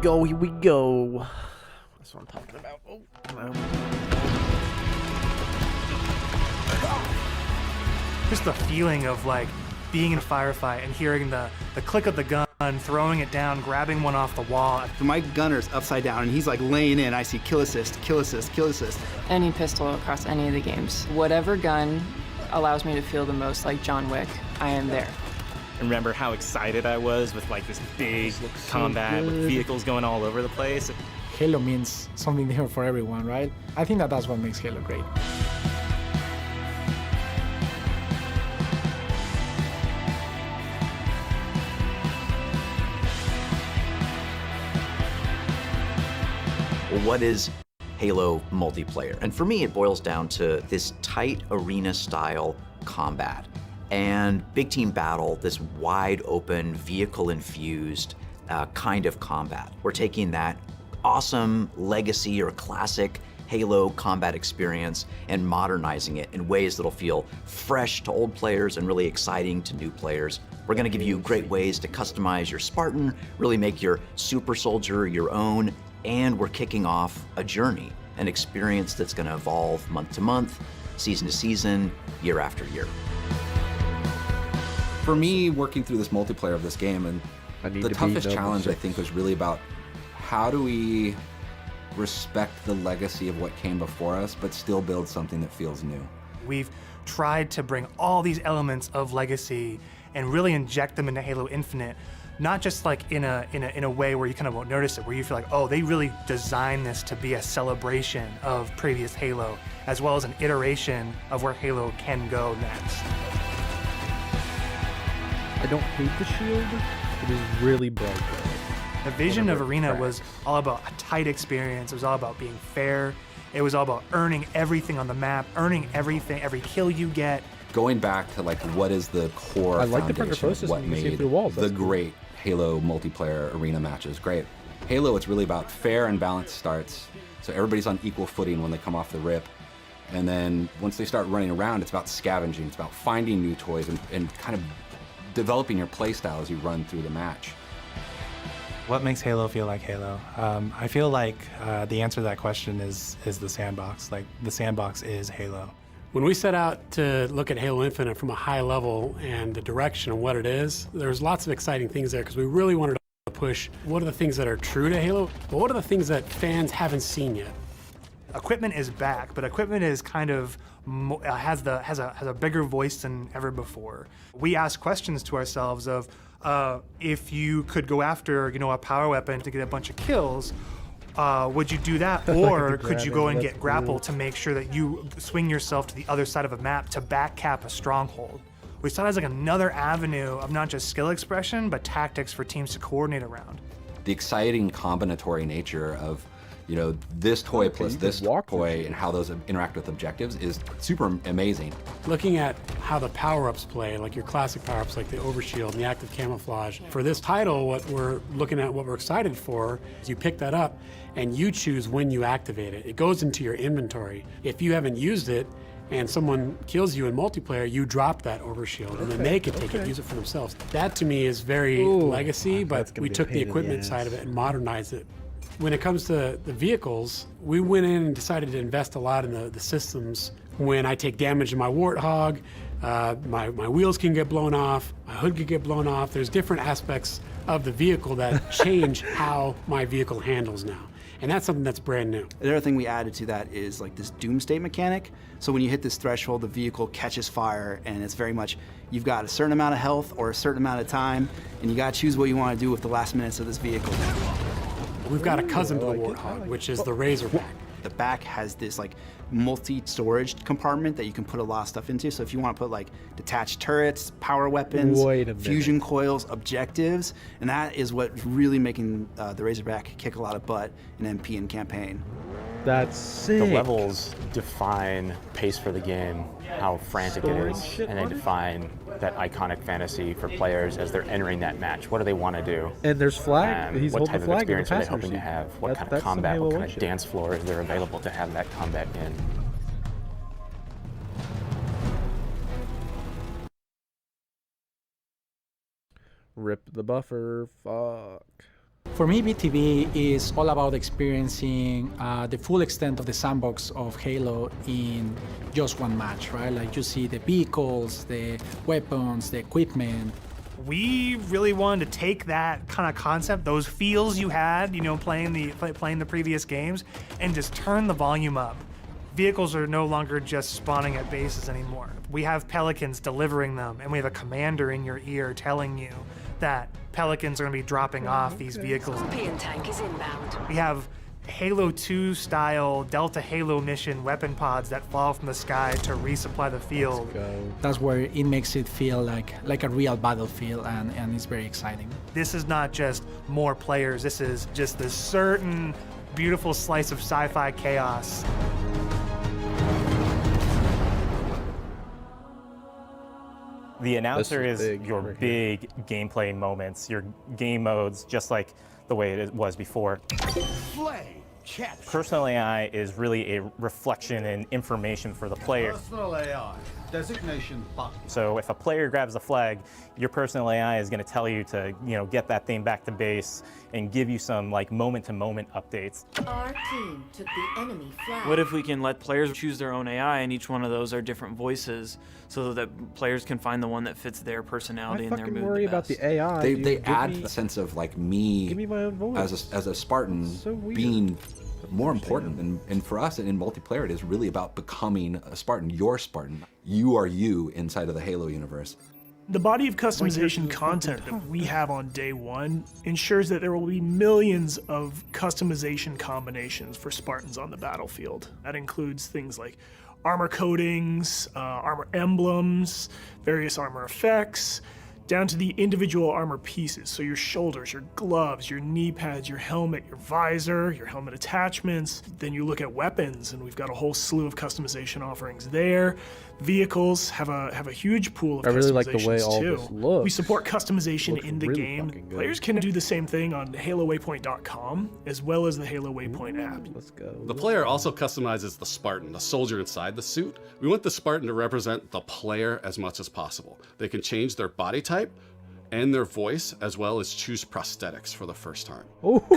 go, here we go. That's what I'm talking about. Oh, no. Just the feeling of like being in a firefight and hearing the click of the gun, throwing it down, grabbing one off the wall. So my gunner's upside down and he's like laying in. I see kill assist, kill assist, kill assist. Any pistol across any of the games. Whatever gun allows me to feel the most like John Wick, I am there. Remember how excited I was with like this big combat with vehicles going all over the place. Halo means something different for everyone, right? I think that's what makes Halo great. What is Halo multiplayer? And for me, it boils down to this tight arena-style combat and big team battle, this wide open, vehicle-infused kind of combat. We're taking that awesome legacy or classic Halo combat experience and modernizing it in ways that'll feel fresh to old players and really exciting to new players. We're gonna give you great ways to customize your Spartan, really make your super soldier your own, and we're kicking off a journey, an experience that's gonna evolve month to month, season to season, year after year. For me, working through this multiplayer of this game, and the toughest challenge I think was really about how do we respect the legacy of what came before us, but still build something that feels new. We've tried to bring all these elements of legacy and really inject them into Halo Infinite, not just like in a way where you kind of won't notice it, where you feel like, oh, they really designed this to be a celebration of previous Halo, as well as an iteration of where Halo can go next. I don't hate the shield. It is really bright though. The vision of Arena was all about a tight experience. It was all about being fair. It was all about earning everything on the map, earning everything, every kill you get. Going back to like what is the core foundation of what made the great Halo multiplayer arena matches great. Halo, it's really about fair and balanced starts. So everybody's on equal footing when they come off the rip. And then once they start running around, it's about scavenging. It's about finding new toys and kind of developing your playstyle as you run through the match. What makes Halo feel like Halo? I feel like the answer to that question is the sandbox. Like, the sandbox is Halo. When we set out to look at Halo Infinite from a high level and the direction of what it is, there's lots of exciting things there because we really wanted to push what are the things that are true to Halo, but what are the things that fans haven't seen yet? Equipment is back, but equipment is kind of has a bigger voice than ever before. We ask questions to ourselves of if you could go after a power weapon to get a bunch of kills, would you do that, or could you go and get grapple to make sure that you swing yourself to the other side of a map to back cap a stronghold? We saw it as like another avenue of not just skill expression, but tactics for teams to coordinate around. The exciting combinatory nature of this toy plus this toy and how those interact with objectives is super amazing. Looking at how the power-ups play, like your classic power-ups like the overshield and the active camouflage. For this title, what we're looking at, what we're excited for, is you pick that up and you choose when you activate it. It goes into your inventory. If you haven't used it and someone kills you in multiplayer, you drop that overshield and then they can take it and use it for themselves. That to me is very legacy, but we took the equipment side of it and modernized it. When it comes to the vehicles, we went in and decided to invest a lot in the systems. When I take damage in my Warthog, my wheels can get blown off, my hood can get blown off. There's different aspects of the vehicle that change how my vehicle handles now. And that's something that's brand new. The other thing we added to that is like this doomsday mechanic. So when you hit this threshold, the vehicle catches fire, and it's very much, you've got a certain amount of health or a certain amount of time, and you gotta choose what you wanna do with the last minutes of this vehicle. We've got a cousin to the Warthog, which is the Razorback. The back has this like multi-storage compartment that you can put a lot of stuff into. So if you want to put like detached turrets, power weapons, fusion coils, objectives, and that is what's really making the Razorback kick a lot of butt in MP and campaign. That's sick. The levels define pace for the game, how frantic it is, and they define that iconic fantasy for players as they're entering that match. What do they want to do? And there's flag. He's what holding type the of flag experience are they hoping to have? What kind of combat, what kind of dance floor is there available to have that combat in? Rip the buffer. Fuck. For me, BTB is all about experiencing the full extent of the sandbox of Halo in just one match, right? Like you see the vehicles, the weapons, the equipment. We really wanted to take that kind of concept, those feels you had, playing the previous games, and just turn the volume up. Vehicles are no longer just spawning at bases anymore. We have Pelicans delivering them, and we have a commander in your ear telling you that Pelicans are going to be dropping off these vehicles. Scorpion tank is inbound. We have Halo 2 style Delta Halo mission weapon pods that fall from the sky to resupply the field. That's where it makes it feel like a real battlefield, and it's very exciting. This is not just more players, this is just this certain beautiful slice of sci-fi chaos. The announcer is your big gameplay moments, your game modes, just like the way it was before. Personal AI is really a reflection and information for the player. Personal AI, designation button. So if a player grabs a flag, your personal AI is going to tell you to, get that thing back to base and give you some moment-to-moment updates. Our team took the enemy flag. What if we can let players choose their own AI, and each one of those are different voices, so that players can find the one that fits their personality and their mood. I worry about the AI. They add a sense of me. Give me my own voice. As a Spartan being more important, and for us in multiplayer, it is really about becoming a Spartan. Your Spartan. You are you inside of the Halo universe. The body of customization content that we have on day one ensures that there will be millions of customization combinations for Spartans on the battlefield. That includes things like armor coatings, armor emblems, various armor effects, down to the individual armor pieces. So your shoulders, your gloves, your knee pads, your helmet, your visor, your helmet attachments. Then you look at weapons, and we've got a whole slew of customization offerings there. Vehicles have a huge pool of customizations. I really like the way all too. this looks. We support customization in the really game. Players can do the same thing on HaloWaypoint.com as well as the Halo Waypoint app. Let's go. The player also customizes the Spartan, the soldier inside the suit. We want the Spartan to represent the player as much as possible. They can change their body type and their voice, as well as choose prosthetics for the first time.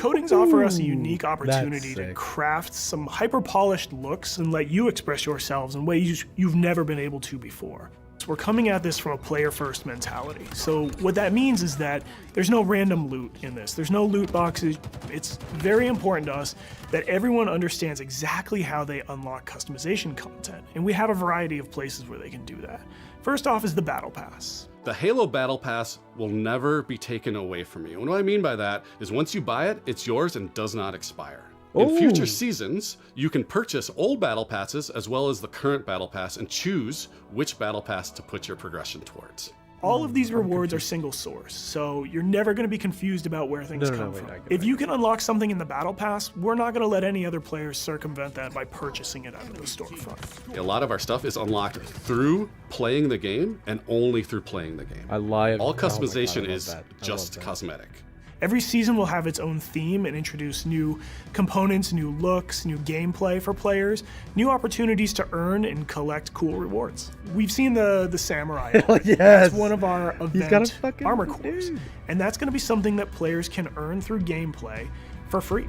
Coatings offer us a unique opportunity to craft some hyper-polished looks and let you express yourselves in ways you've never been able to before. So we're coming at this from a player-first mentality. So what that means is that there's no random loot in this. There's no loot boxes. It's very important to us that everyone understands exactly how they unlock customization content, and we have a variety of places where they can do that. First off is the Battle Pass. The Halo Battle Pass will never be taken away from you. And what I mean by that is once you buy it, it's yours and does not expire. In future seasons, you can purchase old Battle Passes as well as the current Battle Pass and choose which Battle Pass to put your progression towards. All of these rewards are single source, so you're never going to be confused about where things come from. If you can unlock something in the Battle Pass, we're not going to let any other players circumvent that by purchasing it out of the storefront. A lot of our stuff is unlocked through playing the game and only through playing the game. All customization is just cosmetic. Every season will have its own theme and introduce new components, new looks, new gameplay for players, new opportunities to earn and collect cool rewards. We've seen the Samurai. Yes. That's one of our He's got event a fucking armor cores. And that's going to be something that players can earn through gameplay for free.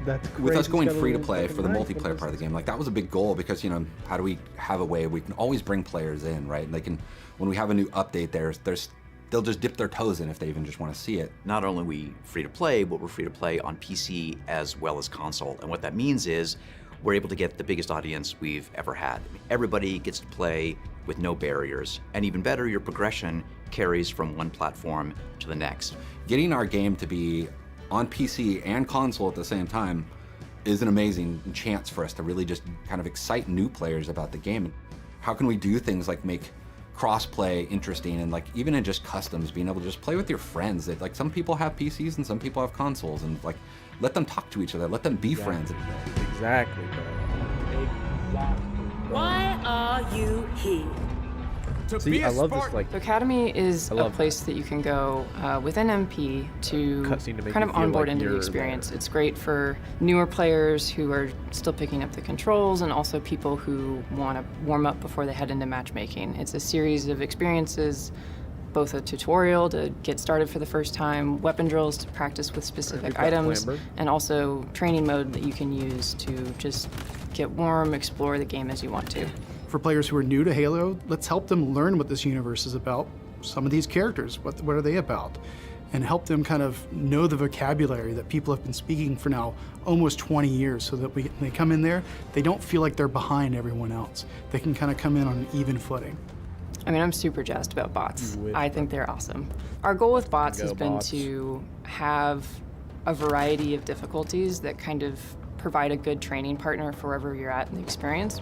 That's crazy. With us going free to play for the multiplayer part of the game, that was a big goal because, how do we have a way we can always bring players in, right? And they can, when we have a new update, they'll just dip their toes in if they even just want to see it. Not only are we free to play, but we're free to play on PC as well as console. And what that means is we're able to get the biggest audience we've ever had. Everybody gets to play with no barriers. And even better, your progression carries from one platform to the next. Getting our game to be on PC and console at the same time is an amazing chance for us to really just kind of excite new players about the game. How can we do things like make cross-play interesting, and even in just customs, being able to just play with your friends. That some people have PCs and some people have consoles, and let them talk to each other, let them be friends. Exactly, bro. Why are you here? See, I love this. The Academy is a place that you can go with an MP to kind of onboard into the experience. It's great for newer players who are still picking up the controls, and also people who want to warm up before they head into matchmaking. It's a series of experiences both a tutorial to get started for the first time, weapon drills to practice with specific items, and also training mode that you can use to just get warm, explore the game as you want to. For players who are new to Halo, let's help them learn what this universe is about. Some of these characters, what are they about? And help them kind of know the vocabulary that people have been speaking for now almost 20 years, so that when they come in there, they don't feel like they're behind everyone else. They can kind of come in on an even footing. I mean, I'm super jazzed about bots. I think they're awesome. Our goal with bots has been to have a variety of difficulties that kind of provide a good training partner for wherever you're at in the experience.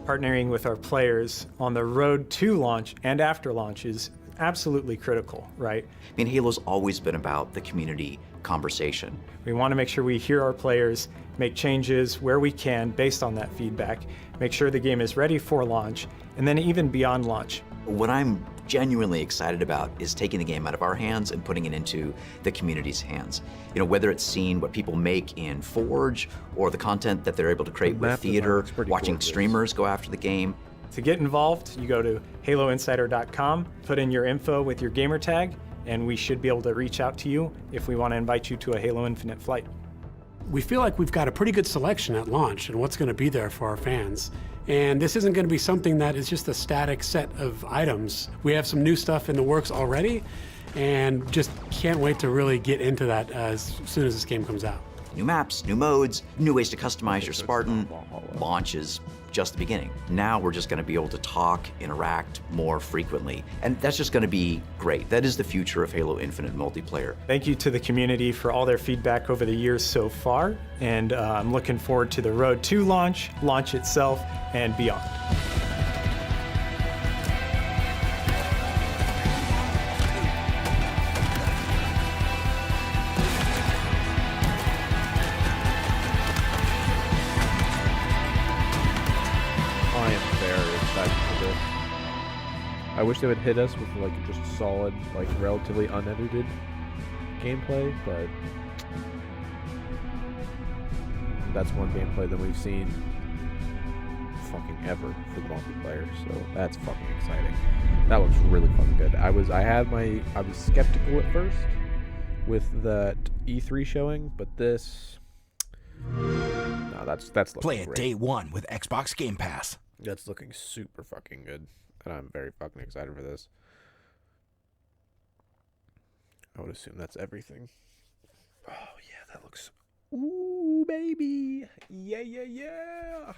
Partnering with our players on the road to launch and after launch is absolutely critical, right? I mean, Halo's always been about the community conversation. We want to make sure we hear our players, make changes where we can based on that feedback, make sure the game is ready for launch, and then even beyond launch. What I'm genuinely excited about is taking the game out of our hands and putting it into the community's hands. You know, whether it's seeing what people make in Forge or the content that they're able to create with theater, watching streamers go after the game. To get involved, you go to haloinsider.com, put in your info with your gamer tag, and we should be able to reach out to you if we want to invite you to a Halo Infinite flight. We feel like we've got a pretty good selection at launch and what's going to be there for our fans. And this isn't going to be something that is just a static set of items. We have some new stuff in the works already, and just can't wait to really get into that as soon as this game comes out. New maps, new modes, new ways to customize your Spartan. Launch is just the beginning. Now we're just going to be able to talk, interact more frequently, and that's just going to be great. That is the future of Halo Infinite multiplayer. Thank you to the community for all their feedback over the years so far, and I'm looking forward to the road to launch, launch itself, and beyond. I wish they would hit us with like just solid, like relatively unedited gameplay, but that's more gameplay than we've seen fucking ever for the multiplayer, so that's fucking exciting. That looks really fucking good. I was skeptical at first with that E3 showing, but this, no, that's looking Play it great. day one with Xbox Game Pass. That's looking super fucking good. And I'm very fucking excited for this. I would assume that's everything. Oh, yeah, that looks... Ooh, baby. Yeah, yeah, yeah.